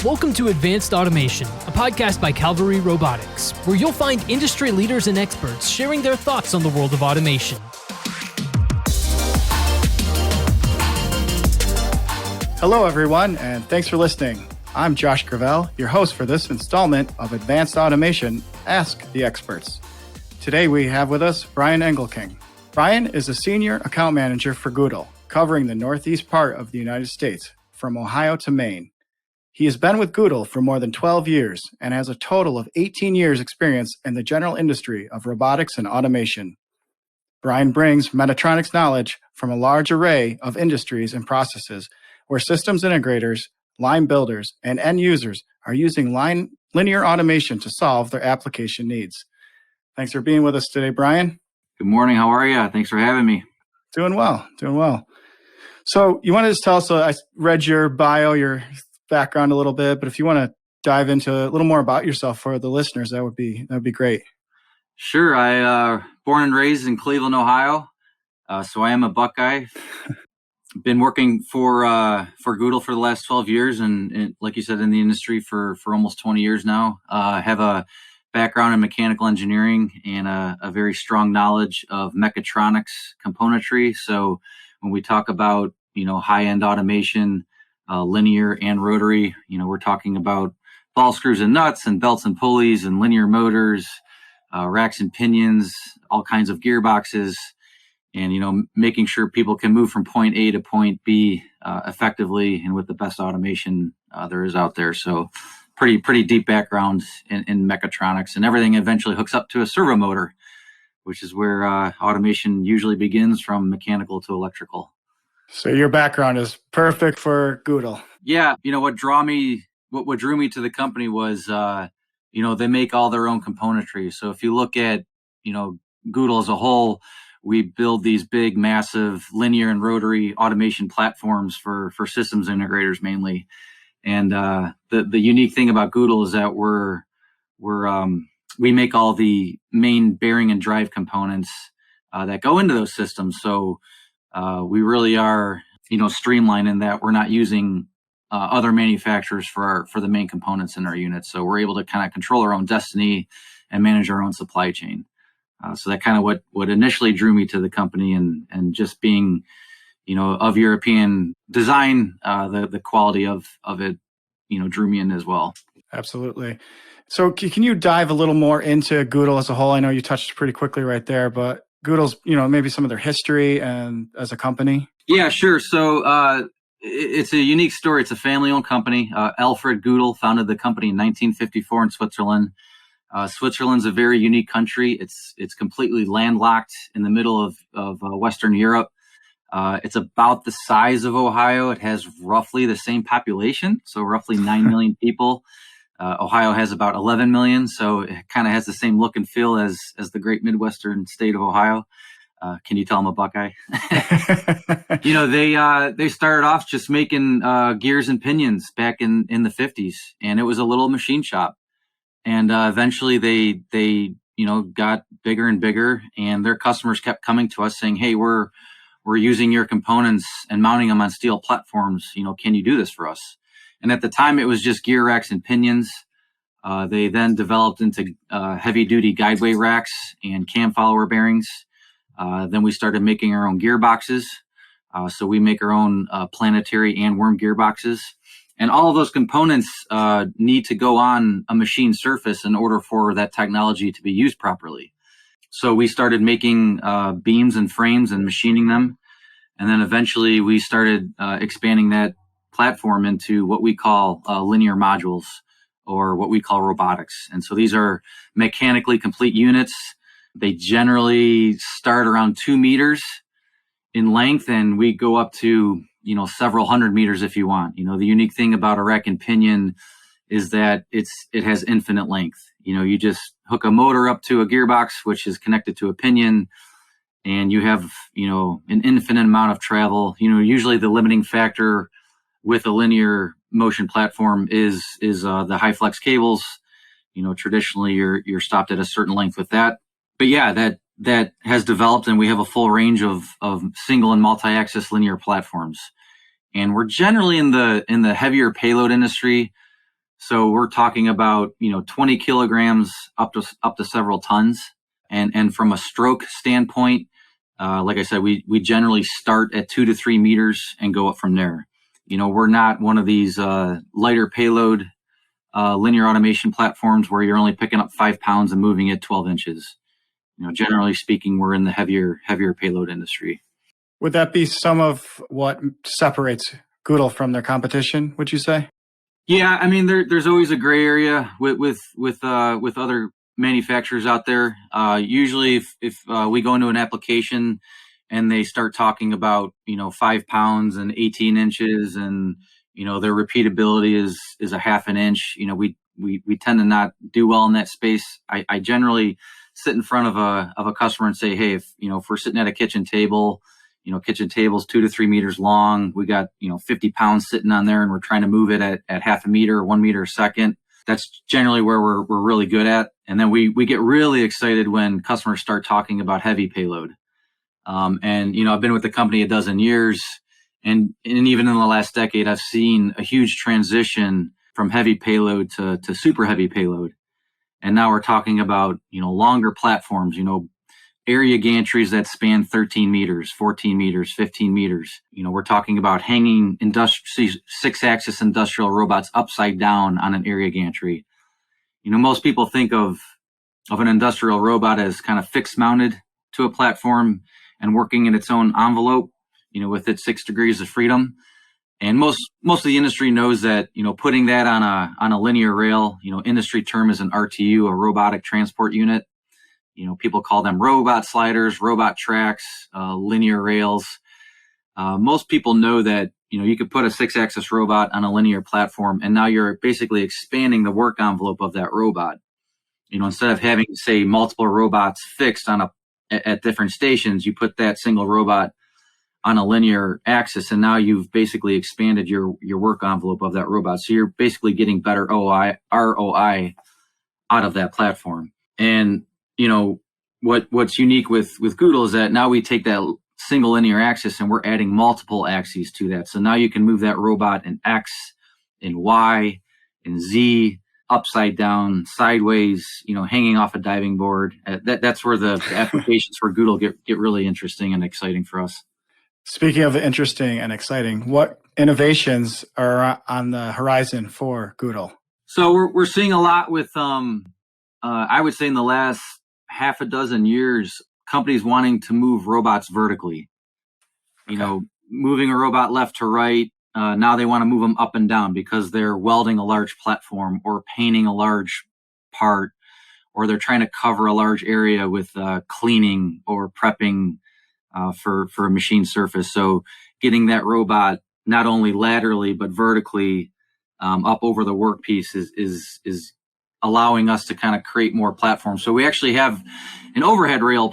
Welcome to Advanced Automation, a podcast by Calvary Robotics, where you'll find industry leaders and experts sharing their thoughts on the world of automation. Hello, everyone, and thanks for listening. I'm Josh Güdel, your host for this installment of Advanced Automation, Ask the Experts. Today we have with us Brian Engelking. Brian is a senior account manager for Güdel, covering the northeast part of the United States, from Ohio to Maine. He has been with Güdel for more than 12 years and has a total of 18 years experience in the general industry of robotics and automation. Brian brings Mechatronics knowledge from a large array of industries and processes where systems integrators, line builders, and end users are using linear automation to solve their application needs. Thanks for being with us today, Brian. Good morning. How are you? Thanks for having me. Doing well. So you want to just tell us, I read your bio, your background a little bit, but if you want to dive into a little more about yourself for the listeners, that would be great. Sure. I born and raised in Cleveland, Ohio. So I am a Buckeye. Been working for Güdel for the last 12 years, and like you said, in the industry for almost 20 years now. I have a background in mechanical engineering and a very strong knowledge of mechatronics componentry. So when we talk about high-end automation, linear and rotary, we're talking about ball screws and nuts and belts and pulleys and linear motors, racks and pinions, all kinds of gearboxes, and making sure people can move from point A to point B effectively and with the best automation there is out there. So pretty deep background in mechatronics, and everything eventually hooks up to a servo motor, which is where automation usually begins, from mechanical to electrical. So your background is perfect for Güdel. Yeah, what drew me to the company was they make all their own componentry. So if you look at Güdel as a whole, we build these big, massive linear and rotary automation platforms for systems integrators mainly. And the unique thing about Güdel is that we make all the main bearing and drive components that go into those systems. So we really are, streamlined in that we're not using other manufacturers for the main components in our units. So we're able to kind of control our own destiny and manage our own supply chain. So that kind of what initially drew me to the company, and just being, of European design, the quality of it, drew me in as well. Absolutely. So can you dive a little more into Güdel as a whole? I know you touched pretty quickly right there, but Güdel's, maybe some of their history and as a company. Yeah, sure. So it's a unique story. It's a family-owned company. Alfred Güdel founded the company in 1954 in Switzerland. Switzerland's a very unique country. It's completely landlocked in the middle of Western Europe. It's about the size of Ohio. It has roughly the same population, so roughly 9 million people. Ohio has about 11 million, so it kind of has the same look and feel as the great Midwestern state of Ohio. Can you tell I'm a Buckeye? They started off just making gears and pinions back in the 50s, and it was a little machine shop. And eventually they got bigger and bigger, and their customers kept coming to us saying, "Hey, we're using your components and mounting them on steel platforms. Can you do this for us?" And at the time, it was just gear racks and pinions. They then developed into heavy-duty guideway racks and cam follower bearings. Then we started making our own gearboxes. So we make our own planetary and worm gearboxes. And all of those components need to go on a machine surface in order for that technology to be used properly. So we started making beams and frames and machining them. And then eventually we started expanding that platform into what we call linear modules, or what we call robotics. And so these are mechanically complete units. They generally start around 2 meters in length, and we go up to several hundred meters if you want. The unique thing about a rack and pinion is that it has infinite length. You just hook a motor up to a gearbox, which is connected to a pinion, and you have an infinite amount of travel. Usually the limiting factor with a linear motion platform is the high flex cables. Traditionally you're stopped at a certain length with that. But yeah, that has developed, and we have a full range of single and multi-axis linear platforms. And we're generally in the heavier payload industry. So we're talking about, 20 kilograms up to several tons. And from a stroke standpoint, like I said, we generally start at 2 to 3 meters and go up from there. We're not one of these lighter payload linear automation platforms where you're only picking up 5 pounds and moving it 12 inches. Generally speaking, we're in the heavier payload industry. Would that be some of what separates Güdel from their competition, would you say? Yeah, I mean, there's always a gray area with other manufacturers out there. Usually, if we go into an application and they start talking about 5 pounds and 18 inches, and their repeatability is a half an inch, we tend to not do well in that space. I generally sit in front of a customer and say, hey, if we're sitting at a kitchen table. Kitchen table's 2 to 3 meters long. We got, 50 pounds sitting on there, and we're trying to move it at half a meter or 1 meter a second. That's generally where we're really good at. And then we get really excited when customers start talking about heavy payload. And I've been with the company a dozen years, and even in the last decade, I've seen a huge transition from heavy payload to super heavy payload. And now we're talking about, longer platforms, area gantries that span 13 meters, 14 meters, 15 meters. We're talking about hanging 6-axis industrial robots upside down on an area gantry. Most people think of an industrial robot as kind of fixed mounted to a platform and working in its own envelope, with its 6 degrees of freedom. And most of the industry knows that, putting that on a linear rail, industry term is an RTU, a robotic transport unit. People call them robot sliders, robot tracks, linear rails. Most people know that, you could put a 6-axis robot on a linear platform, and now you're basically expanding the work envelope of that robot. Instead of having, say, multiple robots fixed at different stations, you put that single robot on a linear axis, and now you've basically expanded your work envelope of that robot. So you're basically getting better ROI out of that platform. And what's unique with Güdel is that now we take that single linear axis and we're adding multiple axes to that. So now you can move that robot in X, in Y, in Z, upside down, sideways, hanging off a diving board. That's where the applications for Güdel get really interesting and exciting for us. Speaking of interesting and exciting, what innovations are on the horizon for Güdel? So we're seeing a lot with, I would say in the last half a dozen years, companies wanting to move robots vertically. Moving a robot left to right. Now they want to move them up and down because they're welding a large platform or painting a large part, or they're trying to cover a large area with cleaning or prepping for a machine surface. So getting that robot not only laterally but vertically up over the workpiece is allowing us to kind of create more platforms. So we actually have an overhead rail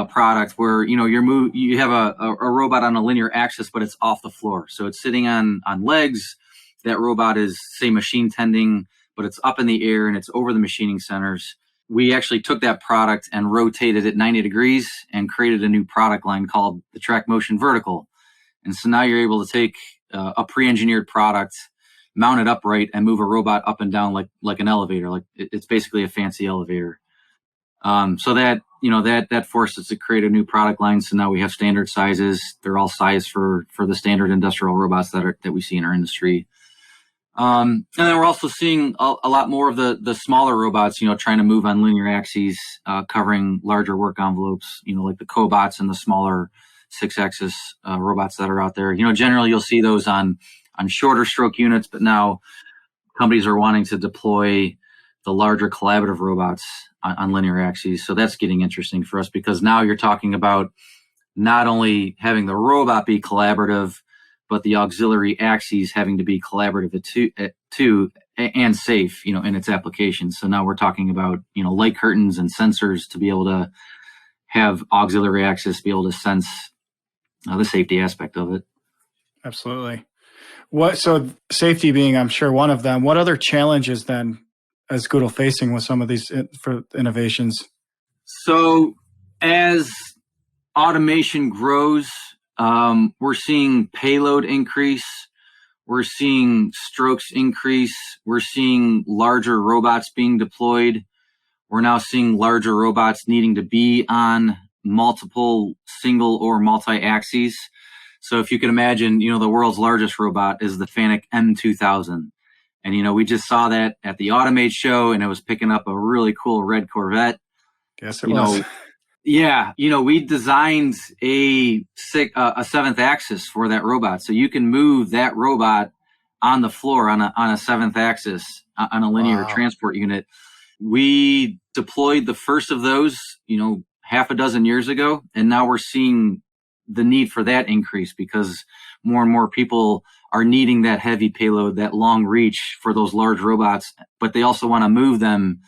product where you have a robot on a linear axis, but it's off the floor. So it's sitting on legs. That robot is, say, machine tending, but it's up in the air and it's over the machining centers. We actually took that product and rotated it 90 degrees and created a new product line called the Track Motion Vertical. And so now you're able to take a pre-engineered product, mount it upright, and move a robot up and down like an elevator. Like it's basically a fancy elevator. So that forced us to create a new product line. So now we have standard sizes. They're all sized for the standard industrial robots that we see in our industry. And then we're also seeing a lot more of the smaller robots, trying to move on linear axes, covering larger work envelopes, like the cobots and the smaller 6-axis robots that are out there. Generally you'll see those on shorter stroke units, but now companies are wanting to deploy the larger collaborative robots on linear axes. So that's getting interesting for us because now you're talking about not only having the robot be collaborative, but the auxiliary axes having to be collaborative too and safe, in its application. So now we're talking about, light curtains and sensors to be able to have auxiliary axis be able to sense the safety aspect of it. Absolutely. So safety being, I'm sure, one of them. What other challenges then is Güdel facing with some of these innovations? So as automation grows, we're seeing payload increase. We're seeing strokes increase. We're seeing larger robots being deployed. We're now seeing larger robots needing to be on multiple single or multi-axes. So if you can imagine, the world's largest robot is the Fanuc M2000. And, we just saw that at the Automate show, and it was picking up a really cool red Corvette. Yes, it was. Yeah. We designed a seventh axis for that robot. So you can move that robot on the floor on a seventh axis on a linear transport unit. We deployed the first of those, half a dozen years ago. And now we're seeing the need for that increase because more and more people are needing that heavy payload, that long reach for those large robots, but they also want to move them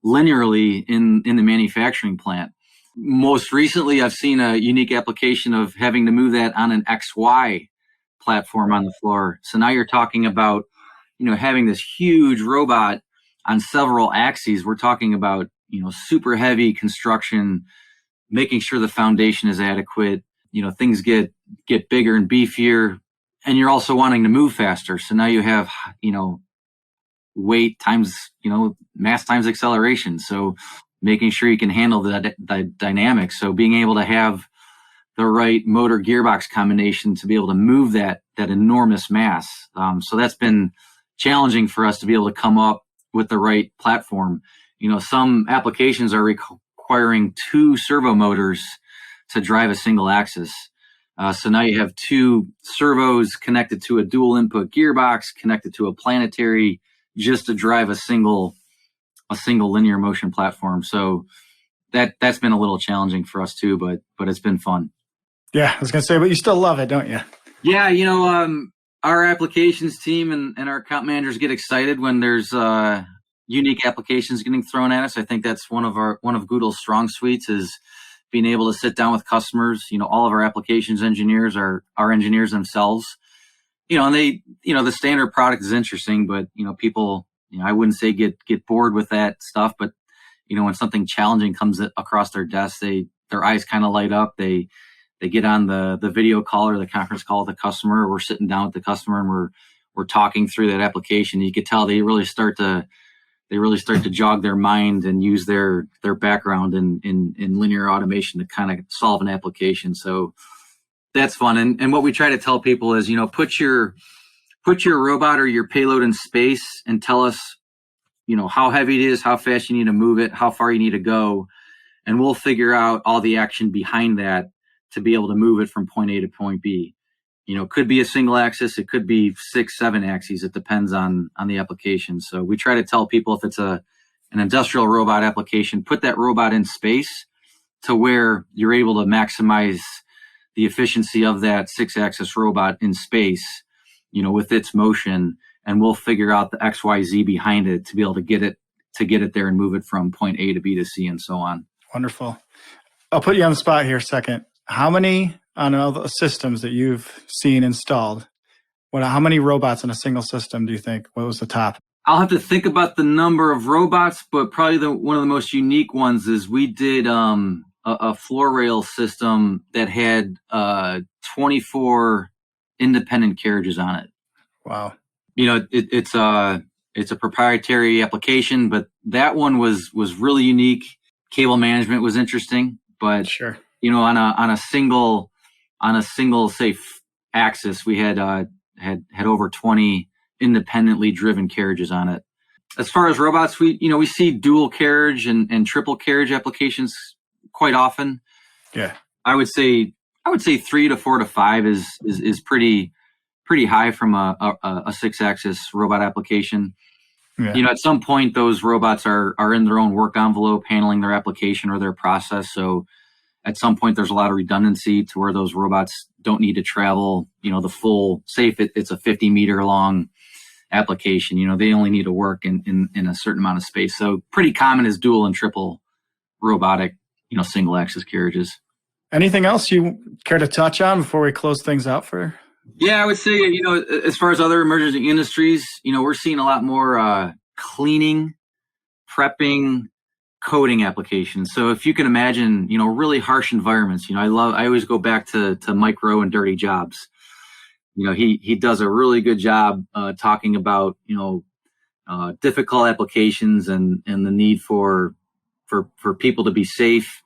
linearly in the manufacturing plant. Most recently, I've seen a unique application of having to move that on an XY platform on the floor. So now you're talking about, having this huge robot on several axes. We're talking about, super heavy construction, making sure the foundation is adequate. Things get bigger and beefier, and you're also wanting to move faster. So now you have, weight times, mass times acceleration. So making sure you can handle the dynamics. So being able to have the right motor gearbox combination to be able to move that enormous mass. So that's been challenging for us to be able to come up with the right platform. Some applications are requiring 2 servo motors to drive a single axis. So now you have 2 servos connected to a dual input gearbox, connected to a planetary, just to drive a single linear motion platform. So that's been a little challenging for us too, but it's been fun. Yeah, I was going to say, but you still love it, don't you? Yeah, our applications team and our account managers get excited when there's unique applications getting thrown at us. I think that's one of Güdel's strong suites is being able to sit down with customers. All of our applications engineers are engineers themselves. And they, the standard product is interesting, but people, I wouldn't say get bored with that stuff, but when something challenging comes across their desk, their eyes kind of light up. They get on the video call or the conference call with the customer. We're sitting down with the customer and we're talking through that application. You could tell they really start to jog their mind and use their background in linear automation to kind of solve an application. So that's fun. And what we try to tell people is, put your robot or your payload in space and tell us, how heavy it is, how fast you need to move it, how far you need to go. And we'll figure out all the action behind that to be able to move it from point A to point B. It could be a single axis. It could be 6, 7 axes. It depends on the application. So we try to tell people if it's an industrial robot application, put that robot in space to where you're able to maximize the efficiency of that 6-axis robot in space, with its motion, and we'll figure out the XYZ behind it to be able to get it there and move it from point A to B to C and so on. Wonderful. I'll put you on the spot here a second. How many on all the systems that you've seen installed? How many robots in a single system do you think? What was the top? I'll have to think about the number of robots, but probably one of the most unique ones is we did a floor rail system that had 24 independent carriages on it. Wow. It's a proprietary application, but that one was really unique. Cable management was interesting, but sure. On a single safe axis, we had over 20 independently driven carriages on it. As far as robots, we see dual carriage and triple carriage applications quite often. Yeah. I would say 3 to 4 to 5 is pretty high from a 6-axis robot application. Yeah. At some point those robots are in their own work envelope handling their application or their process. So at some point there's a lot of redundancy to where those robots don't need to travel, the full, say if it's a 50 meter long application, they only need to work in a certain amount of space. So pretty common is dual and triple robotic, single axis carriages. Anything else you care to touch on before we close things out for? Yeah, I would say, as far as other emerging industries, we're seeing a lot more cleaning, prepping, coating applications. So if you can imagine, really harsh environments, I always go back to micro and dirty jobs. he does a really good job talking about, difficult applications and the need for people to be safe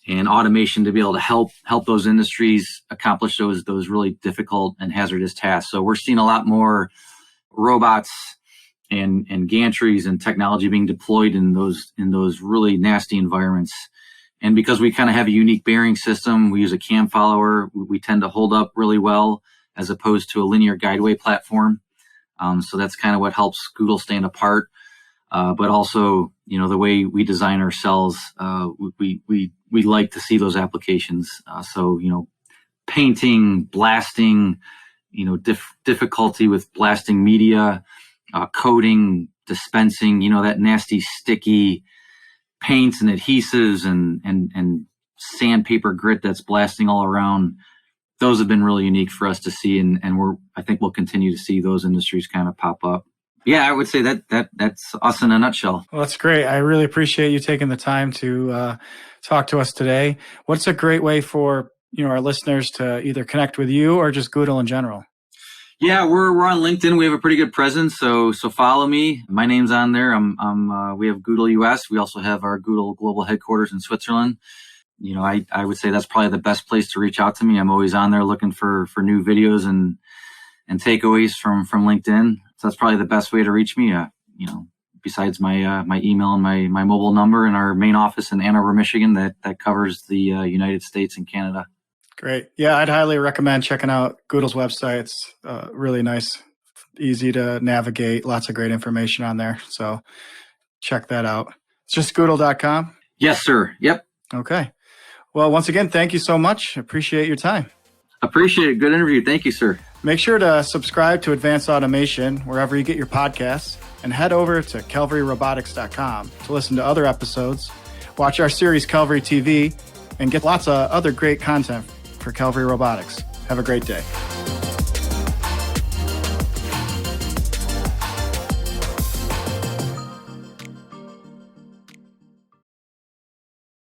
and automation to be able to help those industries accomplish those really difficult and hazardous tasks. So we're seeing a lot more robots and gantries and technology being deployed in those really nasty environments. And because we kind of have a unique bearing system, we use a cam follower, we tend to hold up really well as opposed to a linear guideway platform. So that's kind of what helps Güdel stand apart. But also, the way we design our cells, we like to see those applications. So, painting, blasting, difficulty with blasting media, coating, dispensing, that nasty, sticky paints and adhesives and sandpaper grit that's blasting all around. Those have been really unique for us to see, and I think we'll continue to see those industries kind of pop up. Yeah, I would say that's us in a nutshell. Well, that's great. I really appreciate you taking the time to talk to us today. What's a great way for our listeners to either connect with you or just Güdel in general? Yeah, we're on LinkedIn. We have a pretty good presence, so follow me. My name's on there. We have Güdel US. We also have our Güdel global headquarters in Switzerland. I would say that's probably the best place to reach out to me. I'm always on there looking for new videos and takeaways from LinkedIn. So that's probably the best way to reach me. Besides my email and my mobile number in our main office in Ann Arbor, Michigan, that covers the United States and Canada. Great. Yeah, I'd highly recommend checking out Güdel's website. It's really nice, easy to navigate, lots of great information on there. So check that out. It's just Güdel.com? Yes, sir. Yep. Okay. Well, once again, thank you so much. Appreciate your time. Appreciate it. Good interview. Thank you, sir. Make sure to subscribe to Advanced Automation wherever you get your podcasts and head over to CalvaryRobotics.com to listen to other episodes, watch our series Calvary TV, and get lots of other great content for Calvary Robotics. Have a great day.